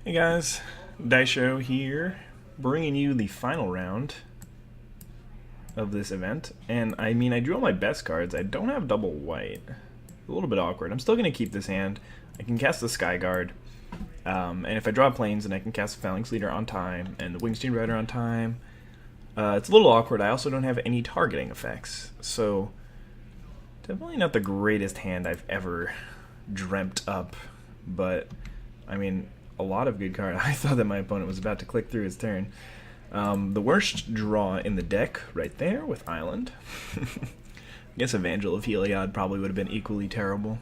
Hey guys, IzDaisho here, bringing you the final round of this event. And I mean, I drew all my best cards. I don't have double white. A little bit awkward. I'm still going to keep this hand. I can cast the Sky Guard. And if I draw planes, then I can cast the Phalanx Leader on time and the Wingsteed Rider on time. It's a little awkward. I also don't have any targeting effects. So, definitely not the greatest hand I've ever dreamt up. But, I mean, a lot of good cards. I thought that my opponent was about to click through his turn. The worst draw in the deck, right there, with Island. I guess Evangel of Heliod probably would have been equally terrible.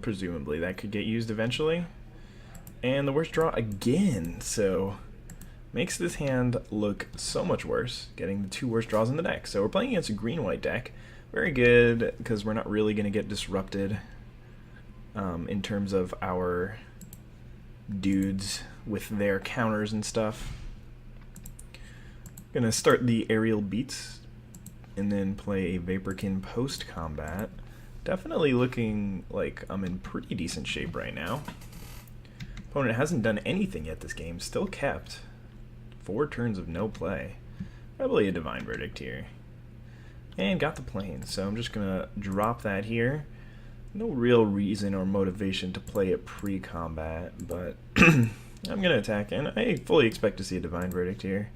Presumably that could get used eventually. And the worst draw again, so makes this hand look so much worse, getting the two worst draws in the deck. So we're playing against a green-white deck. Very good, because we're not really going to get disrupted in terms of our dudes with their counters and stuff. Gonna start the aerial beats and then play a Vaporkin post-combat. Definitely looking like I'm in pretty decent shape right now. Opponent hasn't done anything yet this game, still kept 4 turns of no play. Probably a Divine Verdict here. And got the plane, so I'm just gonna drop that here. No real reason or motivation to play it pre-combat, but I'm gonna attack, and I fully expect to see a Divine Verdict here.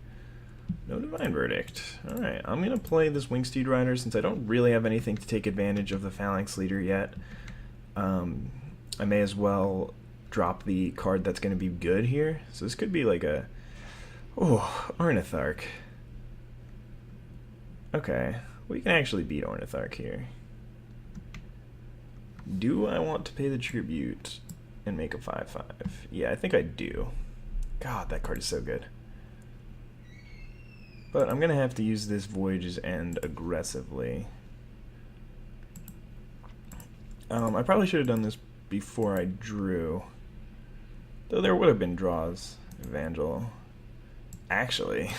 No Divine Verdict. Alright, I'm gonna play this Wingsteed Rider since I don't really have anything to take advantage of the Phalanx Leader yet. I may as well drop the card that's gonna be good here. So this could be like a... Oh, Ornitharch. Okay, we can actually beat Ornitharch here. Do I want to pay the tribute and make a 5/5? Yeah, I think I do. God, that card is so good. But I'm going to have to use this Voyage's End aggressively. I probably should have done this before I drew. Though there would have been draws. Evangel. Actually,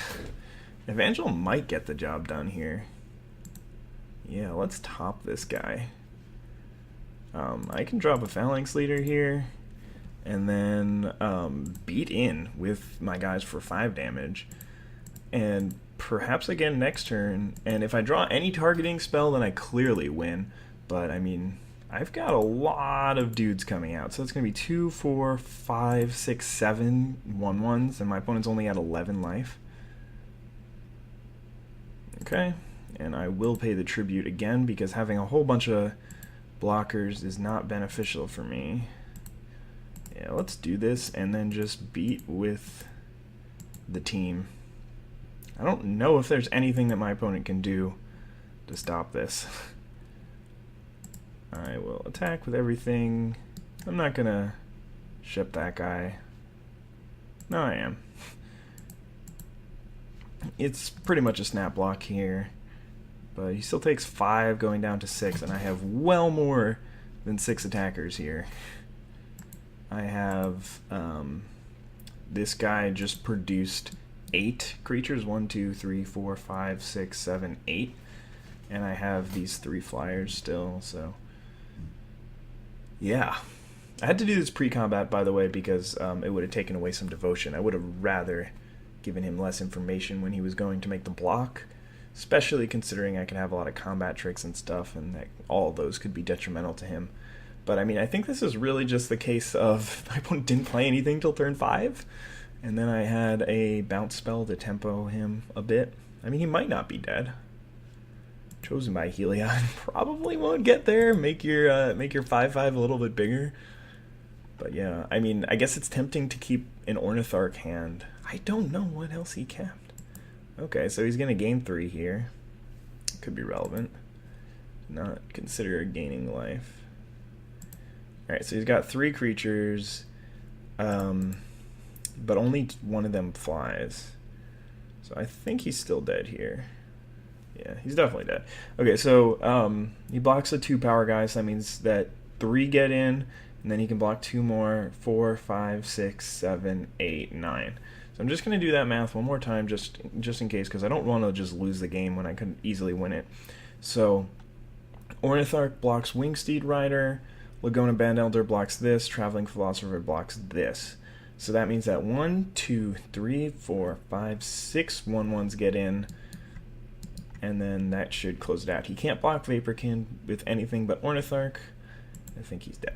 Evangel might get the job done here. Yeah, let's top this guy. I can drop a Phalanx Leader here, and then beat in with my guys for 5 damage, and perhaps again next turn, and if I draw any targeting spell, then I clearly win. But, I mean, I've got a lot of dudes coming out, so it's going to be 2, 4, 5, 6, 7 1/1s, and my opponent's only at 11 life. Okay, and I will pay the tribute again, because having a whole bunch of blockers is not beneficial for me. Yeah, let's do this and then just beat with the team. I don't know if there's anything that my opponent can do to stop this. I will attack with everything. I'm not gonna ship that guy. No, I am. It's pretty much a snap block here. But he still takes 5 going down to 6, and I have well more than 6 attackers here. I have this guy just produced 8 creatures, 1, 2, 3, 4, 5, 6, 7, 8, and I have these 3 flyers still, so yeah. I had to do this pre-combat, by the way, because it would have taken away some devotion. I would have rather given him less information when he was going to make the block. Especially considering I can have a lot of combat tricks and stuff, and that all of those could be detrimental to him. But I mean, I think this is really just the case of my opponent didn't play anything till turn 5, and then I had a bounce spell to tempo him a bit. I mean, he might not be dead. Chosen by Heliod probably won't get there. Make your 5/5 a little bit bigger. But yeah, I mean, I guess it's tempting to keep an Ornitharch hand. I don't know what else he kept. Okay, so he's going to gain 3 here. Could be relevant. Not consider gaining life. Alright, so he's got 3 creatures, but only one of them flies. So I think he's still dead here. Yeah, he's definitely dead. Okay, so he blocks the 2 power guys. So that means that 3 get in, and then he can block 2 more, 4, 5, 6, 7, 8, 9. So I'm just going to do that math one more time just in case, because I don't want to just lose the game when I could easily win it. So Ornitharch blocks Wingsteed Rider, Laguna Bandelder blocks this, Traveling Philosopher blocks this. So that means that 1, 2, 3, 4, 5, 6 1/1s get in, and then that should close it out. He can't block Vaporkin with anything but Ornitharch. I think he's dead.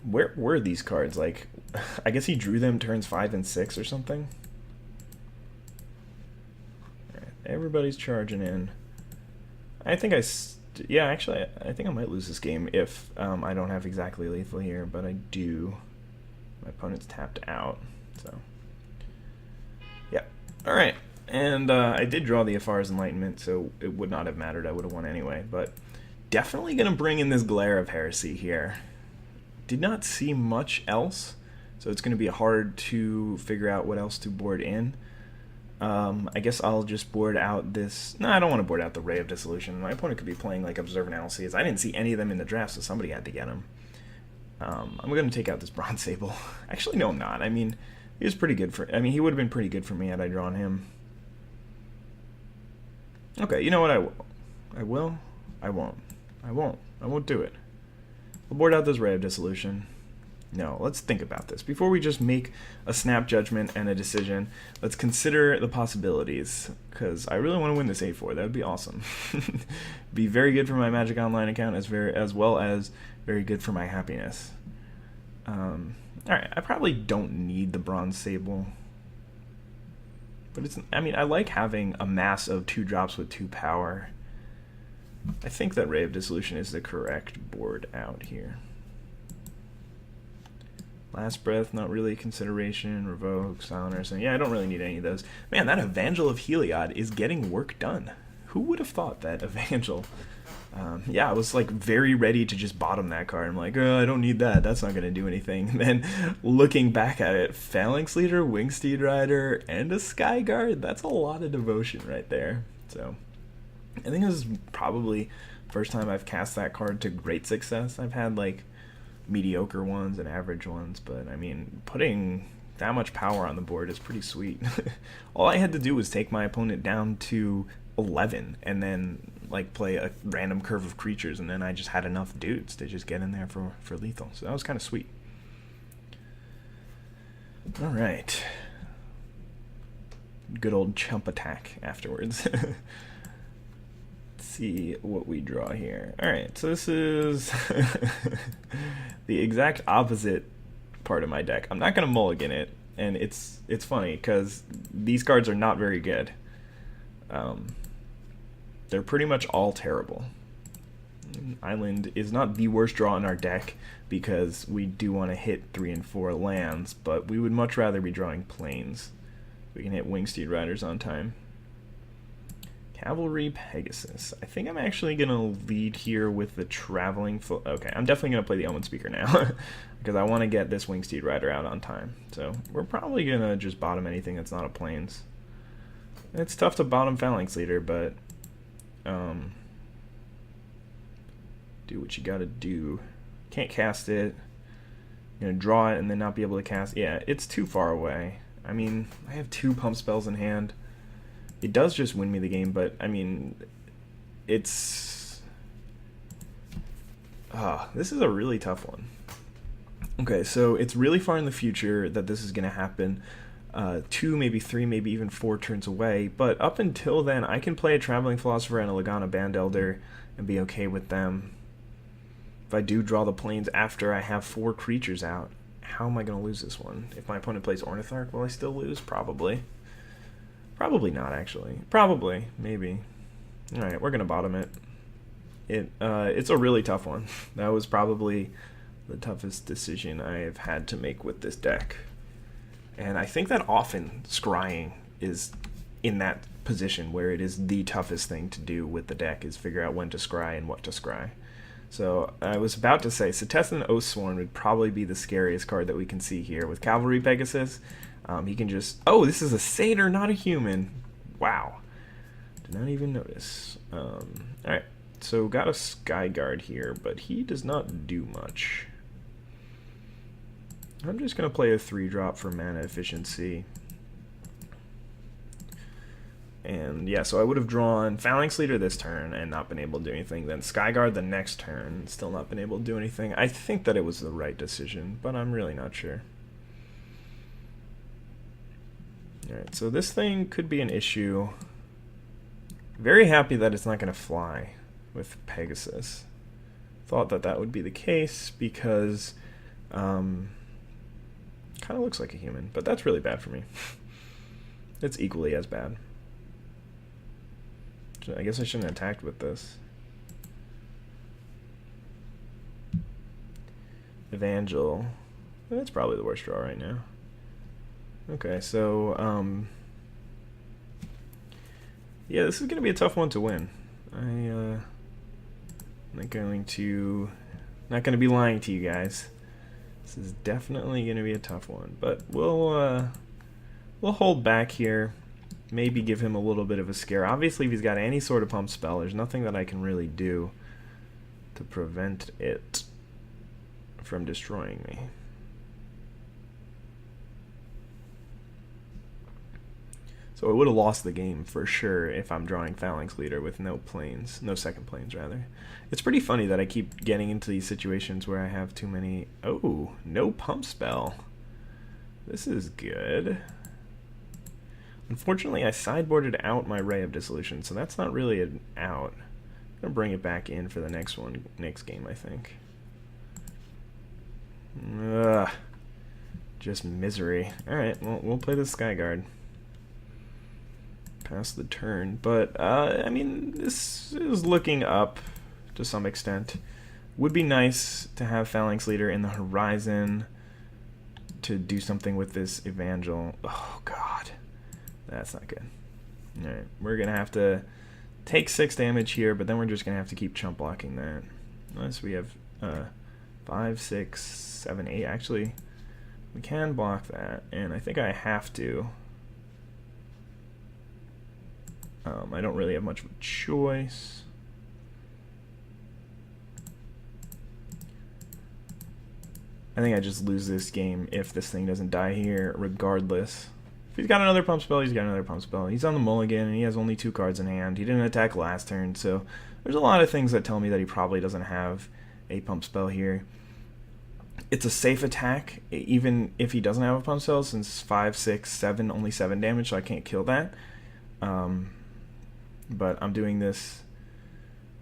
Where were these cards? Like, I guess he drew them turns 5 and 6 or something. All right, everybody's charging in. I think yeah, actually, I think I might lose this game if I don't have exactly lethal here, but I do. My opponent's tapped out, so yeah. All right, and I did draw the Afar's Enlightenment, so it would not have mattered. I would have won anyway, but definitely going to bring in this Glare of Heresy here. Did not see much else, so it's going to be hard to figure out what else to board in. I guess I'll just board out this. No, I don't want to board out the Ray of Dissolution. My opponent could be playing like Observe Analyses. I didn't see any of them in the draft, so somebody had to get them. I'm going to take out this Bronze Sable. Actually, no, I'm not. I mean, he was pretty good for. I mean, he would have been pretty good for me had I drawn him. Okay, you know what? I will. I won't. I won't do it. We'll board out this Ray of Dissolution. No, let's think about this. Before we just make a snap judgment and a decision, let's consider the possibilities, because I really want to win this 8-4. That would be awesome. Be very good for my Magic Online account, as well as very good for my happiness. Alright, I probably don't need the Bronze Sable. But I mean, I like having a mass of 2 drops with 2 power. I think that Ray of Dissolution is the correct board out here. Last Breath, not really a consideration. Revoke, Silence, and yeah, I don't really need any of those. Man, that Evangel of Heliod is getting work done. Who would have thought that Evangel? Yeah, I was like very ready to just bottom that card. I'm like, oh, I don't need that. That's not going to do anything. And then looking back at it, Phalanx Leader, Wingsteed Rider, and a Skyguard. That's a lot of devotion right there. So I think this is probably the first time I've cast that card to great success. I've had like mediocre ones and average ones, but I mean, putting that much power on the board is pretty sweet. All I had to do was take my opponent down to 11 and then like play a random curve of creatures, and then I just had enough dudes to just get in there for lethal. So that was kind of sweet. All right. Good old chump attack afterwards. See what we draw here. Alright, so this is the exact opposite part of my deck. I'm not going to mulligan it, and it's funny because these cards are not very good. They're pretty much all terrible. Island is not the worst draw in our deck because we do want to hit 3 and 4 lands, but we would much rather be drawing plains. We can hit Wingsteed Riders on time. Cavalry Pegasus. I think I'm actually going to lead here with the Traveling... Okay, I'm definitely going to play the Omen Speaker now because I want to get this Wingsteed Rider out on time. So we're probably going to just bottom anything that's not a Plains. It's tough to bottom Phalanx Leader, but do what you got to do. Can't cast it. You're going to draw it and then not be able to cast... Yeah, it's too far away. I mean, I have 2 pump spells in hand. It does just win me the game, but, I mean, it's... this is a really tough one. Okay, so it's really far in the future that this is going to happen. 2, maybe 3, maybe even 4 turns away, but up until then, I can play a Traveling Philosopher and a Laguna Bandelder and be okay with them. If I do draw the plains after I have 4 creatures out, how am I going to lose this one? If my opponent plays Ornitharch, will I still lose? Probably. Probably not, actually. Probably. Maybe. Alright, we're going to bottom it. It's a really tough one. That was probably the toughest decision I have had to make with this deck. And I think that often scrying is in that position where it is the toughest thing to do with the deck, is figure out when to scry and what to scry. So I was about to say, Setessan Oathsworn would probably be the scariest card that we can see here. With Cavalry Pegasus, he can just... Oh, this is a satyr, not a human. Wow. Did not even notice. Alright, so got a Skyguard here, but he does not do much. I'm just going to play a 3-drop for mana efficiency. And yeah, so I would have drawn Phalanx Leader this turn and not been able to do anything. Then Skyguard the next turn, still not been able to do anything. I think that it was the right decision, but I'm really not sure. Alright, so this thing could be an issue. Very happy that it's not going to fly with Pegasus. Thought that that would be the case because kind of looks like a human, but that's really bad for me. It's equally as bad. I guess I shouldn't have attacked with this. Evangel. That's probably the worst draw right now. Okay, so yeah, this is going to be a tough one to win. I'm not going to be lying to you guys. This is definitely going to be a tough one, but we'll hold back here. Maybe give him a little bit of a scare. Obviously, if he's got any sort of pump spell, there's nothing that I can really do to prevent it from destroying me. So I would have lost the game for sure if I'm drawing Phalanx Leader with no planes, no second planes rather. It's pretty funny that I keep getting into these situations where I have too many. Oh, no pump spell. This is good. Unfortunately, I sideboarded out my Ray of Dissolution, so that's not really an out. I'm gonna bring it back in for the next game, I think. Ugh, just misery. All right, well, we'll play the Skyguard. Pass the turn, but I mean, this is looking up to some extent. Would be nice to have Phalanx Leader in the horizon to do something with this Evangel. Oh God. That's not good. Alright, we're going to have to take 6 damage here, but then we're just going to have to keep chump blocking that. Unless we have 5, 6, 7, 8. Actually, we can block that, and I think I have to. I don't really have much of a choice. I think I just lose this game if this thing doesn't die here, regardless. If he's got another pump spell, he's got another pump spell. He's on the mulligan, and he has only 2 cards in hand. He didn't attack last turn, so there's a lot of things that tell me that he probably doesn't have a pump spell here. It's a safe attack, even if he doesn't have a pump spell, since 5, 6, 7, only 7 damage, so I can't kill that. But I'm doing this,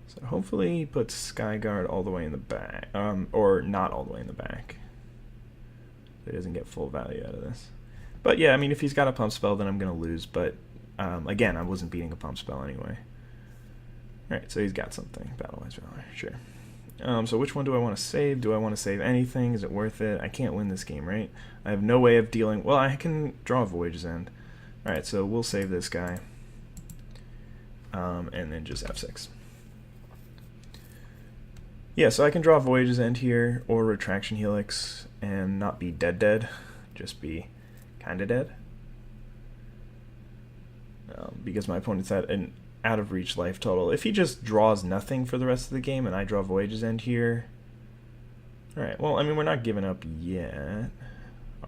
so hopefully he puts Skyguard all the way in the back, or not all the way in the back. He doesn't get full value out of this. But yeah, I mean, if he's got a pump spell, then I'm going to lose. But again, I wasn't beating a pump spell anyway. Alright, so he's got something. Battle-wise Valor, sure. So which one do I want to save? Do I want to save anything? Is it worth it? I can't win this game, right? I have no way of dealing. Well, I can draw Voyage's End. Alright, so we'll save this guy. And then just F6. Yeah, so I can draw Voyage's End here, or Retraction Helix, and not be dead. Just be kind of dead. Because my opponent's at an out of reach life total. If he just draws nothing for the rest of the game and I draw Voyage's End here. Alright, well, I mean, we're not giving up yet.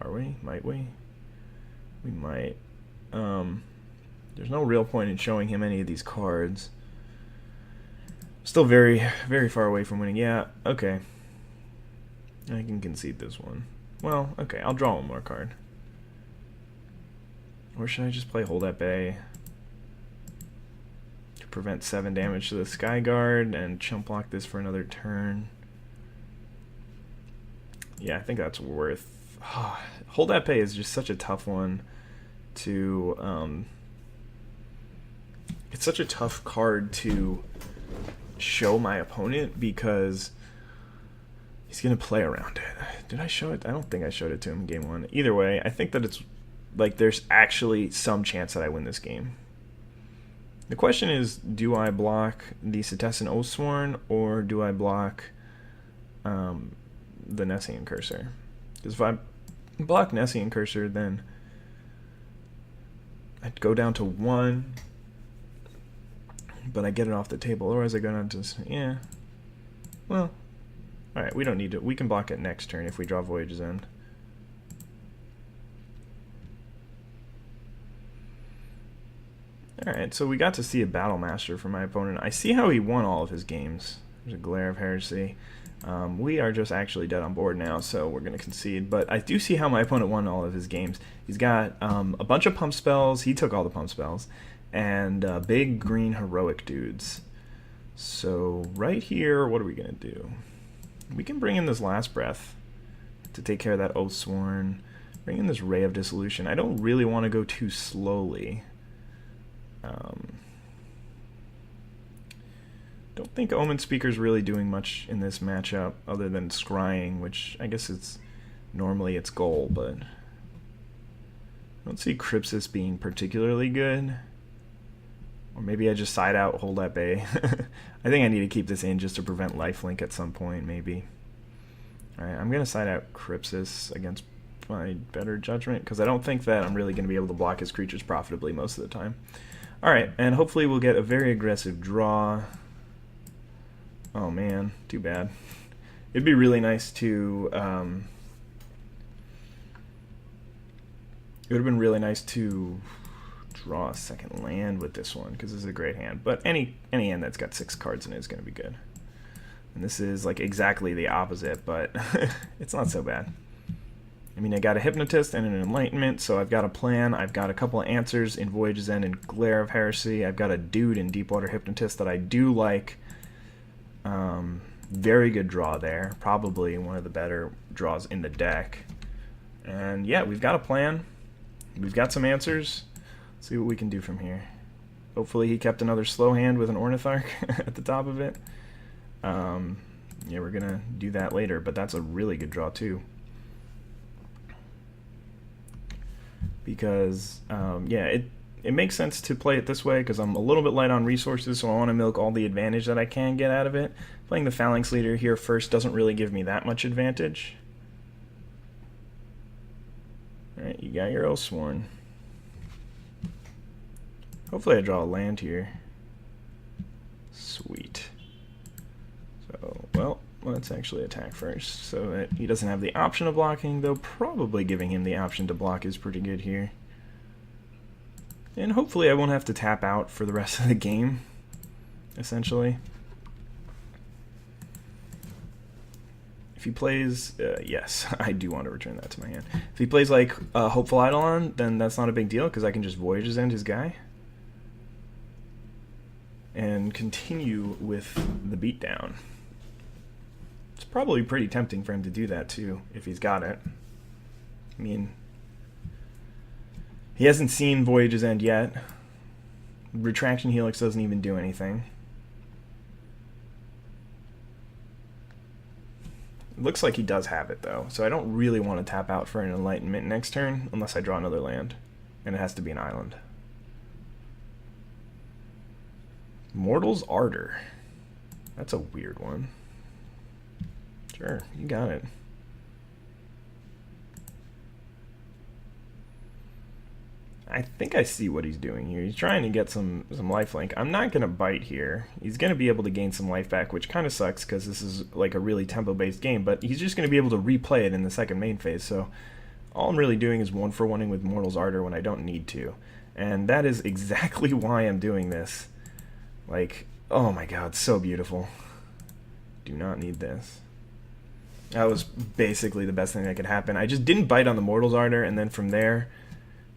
Are we? Might we? We might. There's no real point in showing him any of these cards. Still very, very far away from winning. Yeah, okay. I can concede this one. Well, okay, I'll draw one more card. Or should I just play Hold at Bay to prevent 7 damage to the Skyguard and chump block this for another turn? Yeah, I think that's worth... Hold at Bay is just such a tough one to... it's such a tough card to show my opponent because he's going to play around it. Did I show it? I don't think I showed it to him in game 1. Either way, I think that it's like there's actually some chance that I win this game. The question is, do I block the Setessan Oathsworn or do I block the Nessian Cursor? Because if I block Nessian Cursor, then I'd go down to 1, but I get it off the table. Otherwise I go down to, yeah. Well, alright, we don't need to. We can block it next turn if we draw Voyage's End. Alright, so we got to see a Battle Master from my opponent. I see how he won all of his games. There's a Glare of Heresy. We are just actually dead on board now, so we're going to concede. But I do see how my opponent won all of his games. He's got a bunch of pump spells. He took all the pump spells. And big green heroic dudes. So right here, what are we going to do? We can bring in this Last Breath to take care of that Oathsworn. Bring in this Ray of Dissolution. I don't really want to go too slowly. Don't think Omen Speaker's really doing much in this matchup other than scrying, which I guess it's normally its goal, but I don't see Crypsis being particularly good. Or maybe I just side out, hold at bay. I think I need to keep this in just to prevent lifelink at some point, maybe. Alright, I'm going to side out Crypsis against my better judgment, because I don't think that I'm really going to be able to block his creatures profitably most of the time. Alright, and hopefully we'll get a very aggressive draw. Oh man, too bad. It'd be really nice to... it would have been really nice to draw a second land with this one, because this is a great hand. But any hand that's got 6 cards in it is going to be good. And this is like exactly the opposite, but it's not so bad. I mean, I got a Hypnotist and an Enlightenment, so I've got a plan. I've got a couple of answers in Voyage's End and Glare of Heresy. I've got a dude in Deepwater Hypnotist that I do like. Very good draw there. Probably one of the better draws in the deck. And yeah, we've got a plan. We've got some answers. Let's see what we can do from here. Hopefully he kept another slow hand with an Ornitharch at the top of it. Yeah, we're going to do that later, but that's a really good draw too. Because, yeah, it makes sense to play it this way because I'm a little bit light on resources, so I want to milk all the advantage that I can get out of it. Playing the Phalanx Leader here first doesn't really give me that much advantage. Alright, you got your Oathsworn. Hopefully I draw a land here. Sweet. So, well, let's actually attack first, so that he doesn't have the option of blocking, though probably giving him the option to block is pretty good here. And hopefully I won't have to tap out for the rest of the game, essentially. If he plays, yes, I do want to return that to my hand. If he plays like Hopeful Eidolon, then that's not a big deal, because I can just Voyage's End his guy. And continue with the beatdown. It's probably pretty tempting for him to do that too, if he's got it. I mean, he hasn't seen Voyage's End yet. Retraction Helix doesn't even do anything. It looks like he does have it though, so I don't really want to tap out for an Enlightenment next turn unless I draw another land, and it has to be an island. Mortal's Ardor. That's a weird one. Sure, you got it. I think I see what he's doing here. He's trying to get some lifelink. I'm not going to bite here. He's going to be able to gain some life back, which kind of sucks because this is like a really tempo-based game, but he's just going to be able to replay it in the second main phase, so all I'm really doing is 1-for-1ing with Mortal's Ardor when I don't need to. And that is exactly why I'm doing this. Like, oh my god, so beautiful. Do not need this. That was basically the best thing that could happen. I just didn't bite on the Mortal's Ardor, and then from there,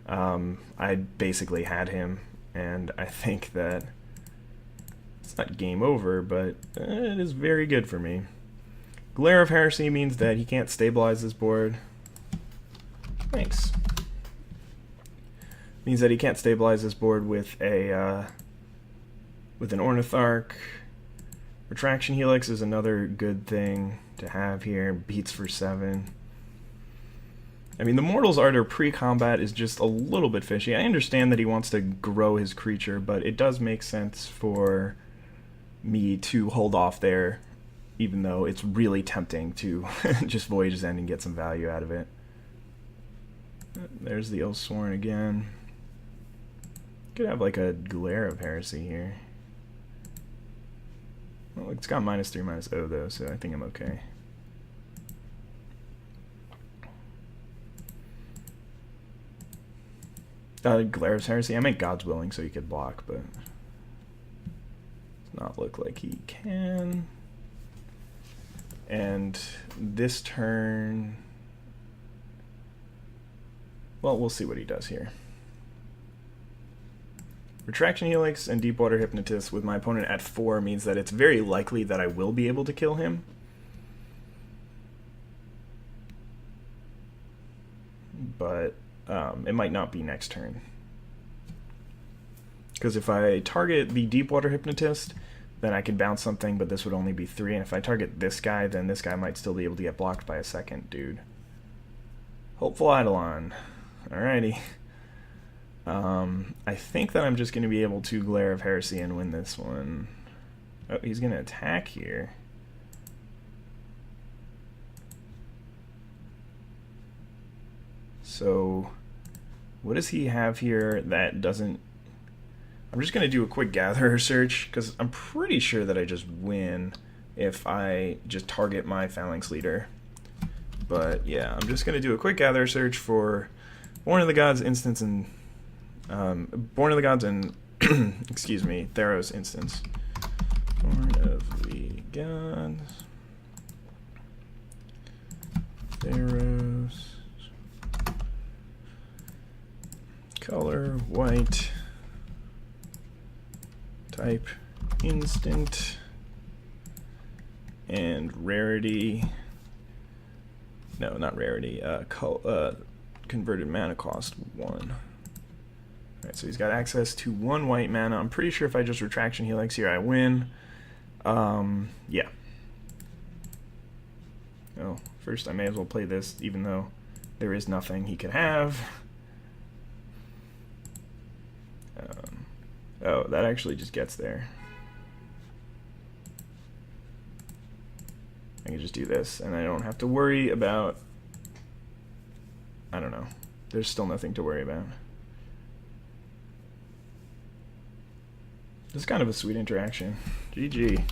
I basically had him, and I think that it's not game over, but it is very good for me. Glare of Heresy means that he can't stabilize this board. Thanks. Means that he can't stabilize this board with a with an Ornitharch. Retraction Helix is another good thing to have here. Beats for 7. I mean, the Mortal's Ardor pre-combat is just a little bit fishy. I understand that he wants to grow his creature, but it does make sense for me to hold off there, even though it's really tempting to just Voyage's End and get some value out of it. There's the Oathsworn again. Could have like a Glare of Heresy here. Well, it's got -3/-0 though, so I think I'm okay. Glare's Heresy. I meant God's Willing so he could block, but does not look like he can. And this turn, well, we'll see what he does here. Retraction Helix and Deepwater Hypnotist with my opponent at 4 means that it's very likely that I will be able to kill him. But it might not be next turn. Because if I target the Deepwater Hypnotist, then I can bounce something, but this would only be 3. And if I target this guy, then this guy might still be able to get blocked by a second dude. Hopeful Eidolon. Alrighty. I think that I'm just going to be able to Glare of Heresy and win this one. Oh, he's going to attack here. So, what does he have here that doesn't... I'm just going to do a quick Gatherer search, because I'm pretty sure that I just win if I just target my Phalanx Leader. But yeah, I'm just going to do a quick Gatherer search for Born of the Gods instance and... Born of the Gods and... excuse me, Theros instance. Born of the Gods... Theros... Color, white, type, instant, and rarity, no, not rarity, converted mana cost 1. Alright, so he's got access to 1 white mana. I'm pretty sure if I just Retraction Helix here, I win. Yeah. Oh, first I may as well play this, even though there is nothing he could have. Oh, that actually just gets there. I can just do this, and I don't have to worry about... I don't know. There's still nothing to worry about. This is kind of a sweet interaction. GG.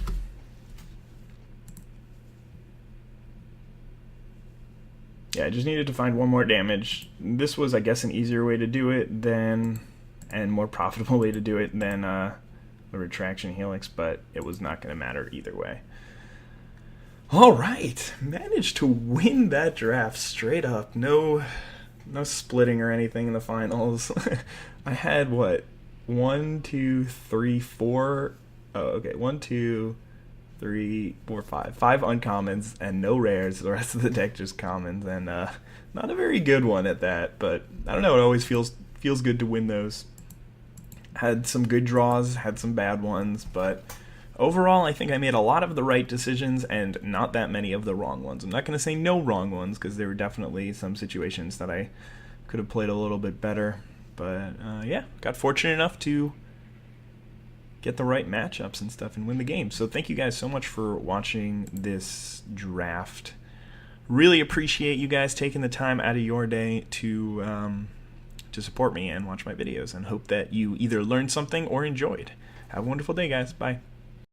Yeah, I just needed to find 1 more damage. This was, I guess, an easier way to do it than... and more profitable way to do it than the Retraction Helix, but it was not going to matter either way. Alright, managed to win that draft straight up. No splitting or anything in the finals. I had, what, 1, 2, 3, 4... oh, okay, 1, 2, 3, 4, 5. 5 uncommons and no rares. The rest of the deck just commons, and not a very good one at that, but I don't know, it always feels good to win those. Had some good draws, had some bad ones, but overall I think I made a lot of the right decisions and not that many of the wrong ones. I'm not going to say no wrong ones, because there were definitely some situations that I could have played a little bit better. But yeah, got fortunate enough to get the right matchups and stuff and win the game. So thank you guys so much for watching this draft. Really appreciate you guys taking the time out of your day to support me and watch my videos, and hope that you either learned something or enjoyed. Have a wonderful day, guys. Bye.